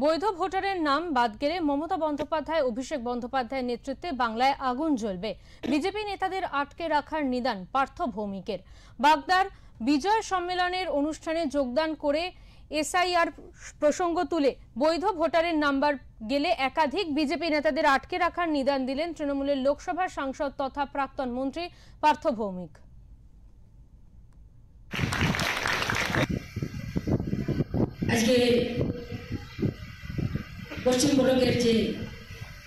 বৈধ ভোটারের নাম বাদ গেলে মমতা বন্দ্যোপাধ্যায় অভিষেক বন্দ্যোপাধ্যায়ের নেতৃত্বে বাংলায় আগুন জ্বলবে। বিজেপি নেতাদের আটকে রাখার নিদান পার্থ ভৌমিকের। বাগদার বিজয় সম্মেলনের অনুষ্ঠানে যোগদান করে এসআইআর প্রসঙ্গ তুলে বৈধ ভোটারের নাম্বার গেলে একাধিক বিজেপি নেতাদের আটকে রাখার নিদান দিলেন তৃণমূলের লোকসভা সাংসদ তথা প্রাক্তন মন্ত্রী পার্থ ভৌমিক। আজকে পশ্চিম ব্লকের যে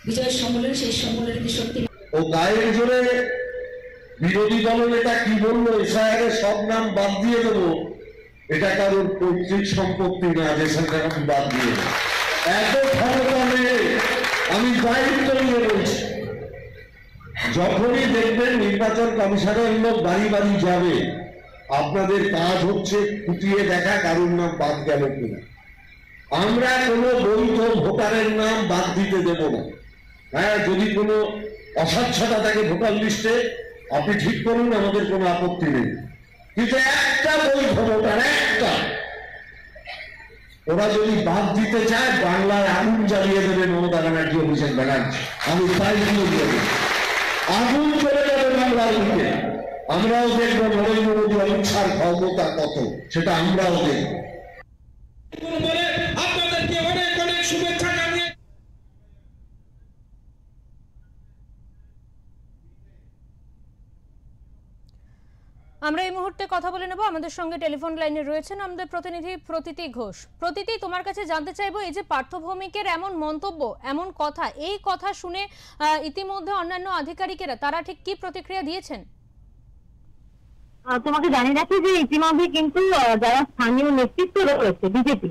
বিজয় সম্মেলন, সেই সম্মেলনে কি সত্যি ও গায়ের জোরে বিরোধী দলের নেতা কি বললো, এসআইআর সব নাম বাদ দিয়ে দেবো, এটা কারোর পৈতৃক সম্পত্তি না যে সেটা আমি বাদ দিয়ে দেবো। এত ক্ষমতা নেই, আমি দায়িত্ব নিয়ে বলছি। যখনই দেখবেন নির্বাচন কমিশনের লোক বাড়ি বাড়ি যাবে, আপনাদের কাজ হচ্ছে খুঁটিয়ে দেখা কারোর নাম বাদ গেল কিনা। আমরা কোনো বৈধ ভোটারের নাম বাদ দিতে দেব না। হ্যাঁ, যদি কোনো অস্বচ্ছতা থাকে ভোটার লিস্টে, আপনি ঠিক করুন, আমাদের কোনো আপত্তি নেই। কিন্তু একটা বৈধ ভোটার, একটা, ওরা যদি বাদ দিতে চায়, বাংলায় আগুন জ্বালিয়ে দেবে মমতা ব্যানার্জি, অভিষেক ব্যানার্জি। আমি তাই দিয়ে দেব, আগুন চলে যাবে বাংলার দিকে। আমরাও দেখবো নরেন্দ্র মোদী অমিত শাহর ক্ষমতা কত, সেটা আমরাও দেখবো। আপনাদেরকে অনেক অনেক শুভেচ্ছা জানিয়ে আমরা এই মুহূর্তে কথা বলে নেব। আমাদের সঙ্গে টেলিফোন লাইনে রয়েছেন আমাদের প্রতিনিধি প্রতীতি ঘোষ। প্রতীতি, তোমার কাছে জানতে চাইবো, এই যে পার্থ ভৌমিকের এমন মন্তব্য, এমন কথা, এই কথা শুনে ইতিমধ্যে অন্যান্য আধিকারিকেরা তারা ঠিক কি প্রতিক্রিয়া দিয়েছেন? তোমাকে জানিয়ে রাখি যে ইতিমধ্যে কিন্তু যারা স্থানীয় নেতৃত্ব রয়েছে বিজেপি,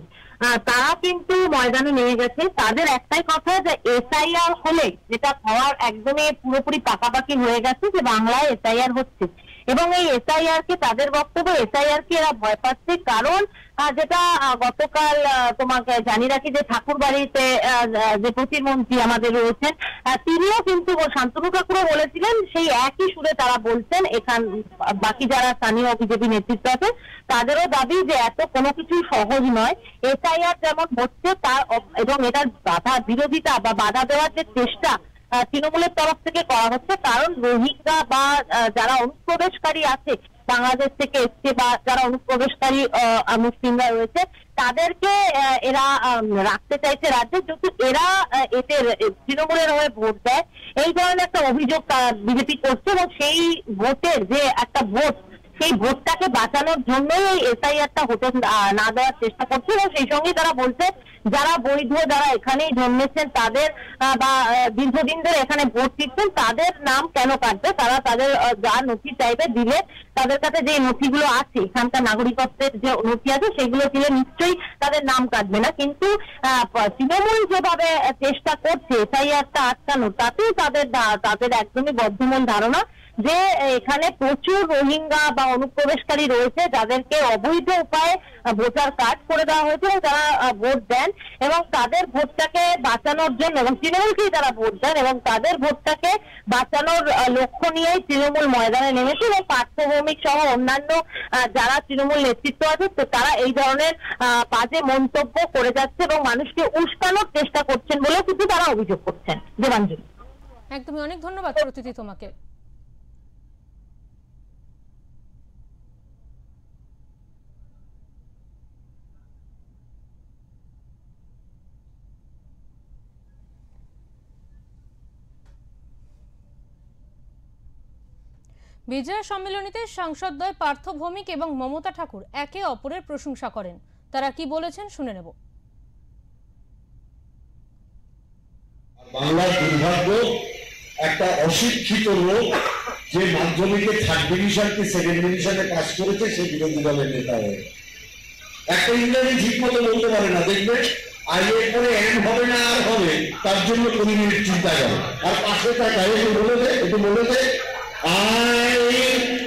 তারা কিন্তু ময়দানে নেমে গেছে। তাদের একটাই কথা যে এসআইআর হলে, যেটা হওয়ার একদমই পুরোপুরি পাকাপাকি হয়ে গেছে যে বাংলায় এসআইআর হচ্ছে, এবং এই এসআইআর কে, তাদের বক্তব্য, এসআইআর কে এরা ভয় পাচ্ছে। কারণ যেটা গতকাল তোমাকে জানিয়ে রাখি যে ঠাকুরবাড়িতে যে প্রতিমন্ত্রী আমাদের রয়েছেন, তিনিও কিন্তু শান্তনু ঠাকুরও বলেছিলেন, সেই একই সুরে তারা বলছেন। এখান বাকি যারা স্থানীয় বিজেপি নেতৃত্ব আছে তাদেরও দাবি যে এত কোনো কিছু সহজ নয়। এসআইআর যেমন হচ্ছে তার এবং এটার বিরোধিতা বা বাধা দেওয়ার যে চেষ্টা তৃণমূলের তরফ থেকে করা হচ্ছে। কারণ রোহিঙ্গা বা যারা অনুপ্রবেশকারী আছে বাংলাদেশ থেকে এসছে, বা যারা অনুপ্রবেশকারী মুসলিমরা রয়েছে, তাদেরকে এরা রাখতে চাইছে রাজ্যে, যেহেতু এরা এতে তৃণমূলের হয়ে ভোট দেয়, এই ধরনের একটা অভিযোগ বিজেপি করছে। এবং সেই ভোটের যে একটা ভোট, সেই ভোটটাকে বাঁচানোর জন্যই এই এসআইআরটা হতে না দেওয়ার চেষ্টা করছে। এবং সেই সঙ্গে তারা বলছে যারা বৈধ, যারা এখানেই জন্মেছেন, তাদের বা দীর্ঘদিন ধরে এখানে ভোট দিচ্ছেন, তাদের নাম কেন কাটবে? তারা তাদের যা নথি চাইবে দিলে, তাদের কাছে যে নথিগুলো আছে, এখানকার নাগরিকত্বের যে নথি আছে, সেগুলো দিলে নিশ্চয়ই তাদের নাম কাটবে না। কিন্তু তৃণমূল যেভাবে চেষ্টা করছে এসআইআরটা আটকানোর, তাতেই তাদের একদমই বদ্ধমূল ধারণা যে এখানে প্রচুর রোহিঙ্গা বা অনুপ্রবেশকারী রয়েছে, যাদেরকে অবৈধ উপায়ে ভোটার কার্ড করে দেওয়া হয়েছে এবং তারা ভোট দেন, এবং তাদের ভোটটাকে বাঁচানোর জন্য, এবং তৃণমূলকেই তারা ভোট দেন, এবং তাদের ভোটটাকে বাঁচানোর লক্ষ্য নিয়েই তৃণমূল ময়দানে নেমেছে। এবং পার্থ ভৌমিক সহ অন্যান্য যারা তৃণমূল নেতৃত্ব আছে, তো তারা এই ধরনের বাজে মন্তব্য করে যাচ্ছে এবং মানুষকে উস্কানোর চেষ্টা করছেন বলেও কিন্তু তারা অভিযোগ করছেন। দেবাঞ্জলি। একদমই, অনেক ধন্যবাদ প্রতীতি তোমাকে। বিজয় সম্মেলনীতে সাংসদদ্বয় পার্থ ভৌমিক এবং মমতা ঠাকুর একে অপরের প্রশংসা করেন। তারা কি বলেছেন শুনে নেব। বাংলার দুর্ভাগ্য, একটা অশিক্ষিত লোক যে মাধ্যমিকে 3rd ডিভিশনকে 2nd ডিভিশনে পাস করেছে, সে বিরোধী দলের নেতা হয়ে একটা ইংরেজি ঠিক মতো বলতে পারে না। দেখবে আইয়ের পরে এম হবে না আর হবে, তার জন্য 20 মিনিট চিন্তা করে, আর পাশে টাকায় একটু বলে দে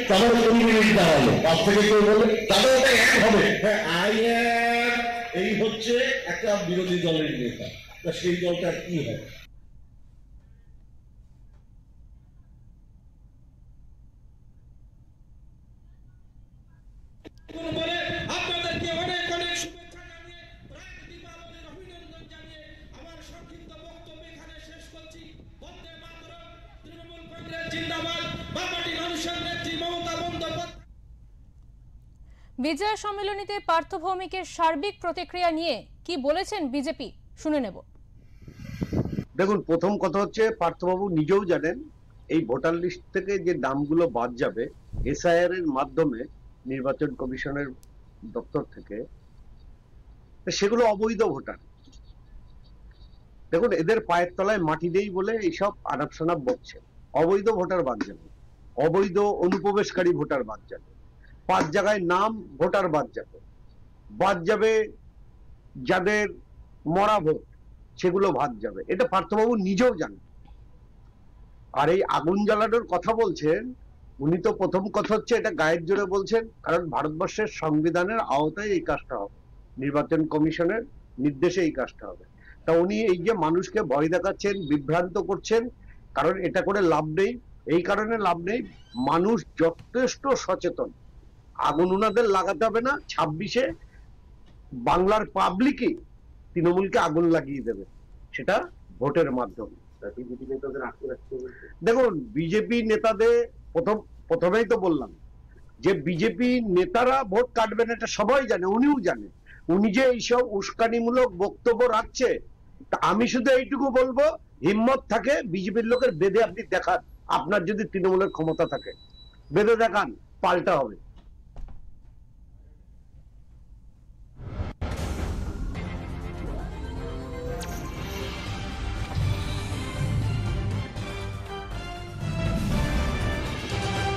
তারপর 20 মিনিট দাঁড়ালো, পাশ থেকে কেউ বলে তাদের ওটা এক হবে। হ্যাঁ, এই হচ্ছে একটা বিরোধী দলের নেতা, সেই দলটা কি হয়? আপনাদেরকে অনেক অনেক শুভেচ্ছা জানিয়ে বিজয় সম্মেলনীতে পার্থ ভৌমিকের সার্বিক প্রতিক্রিয়া নিয়ে কি বলেছেন বিজেপি, শুনে নেব। দেখুন, প্রথম কথা হচ্ছে পার্থবাবু নিজেও জানেন এই ভোটার লিস্ট থেকে যে নামগুলো বাদ যাবে এসআইআর এর মাধ্যমে নির্বাচন কমিশনের দপ্তর থেকে, সেগুলো অবৈধ ভোটার। দেখুন, এদের পায়ের তলায় মাটি দেই বলে এইসব আনাপ শনাপ বকছে। অবৈধ ভোটার বাদ যাবে, অবৈধ অনুপ্রবেশকারী ভোটার বাদ যাবে, 5 জায়গায় নাম ভোটার বাদ যাবে যাদের মরা ভোট সেগুলো বাদ যাবে। এটা পার্থবাবু নিজেও জানেন। আর এই আগুন জ্বালানোর কথা বলছেন, উনি তো প্রথম কথা হচ্ছে এটা গায়ের জোরে বলছেন, কারণ ভারতবর্ষের সংবিধানের আওতায় এই কাজটা হবে, নির্বাচন কমিশনের নির্দেশে এই কাজটা হবে। তা উনি এই যে মানুষকে ভয় দেখাচ্ছেন, বিভ্রান্ত করছেন, কারণ এটা করে লাভ নেই। এই কারণে লাভ নেই, মানুষ যথেষ্ট সচেতন। আগুন ওনাদের লাগাতে হবে না। 26-এ বাংলার পাবলিকই তৃণমূলকে আগুন লাগিয়ে দেবে, সেটা ভোটের মাধ্যমে। দেখুন, বিজেপি নেতাদের প্রথমেই তো বললাম যে বিজেপি নেতারা ভোট কাটবেন, এটা সবাই জানে, উনিও জানে। উনি যে এইসব উস্কানিমূলক বক্তব্য রাখছে, আমি শুধু এইটুকু বলবো, হিম্মত থাকে বিজেপির লোকের বেঁধে আপনি দেখান। আপনার যদি তৃণমূলের ক্ষমতা থাকে বেঁধে দেখান, পাল্টা হবে।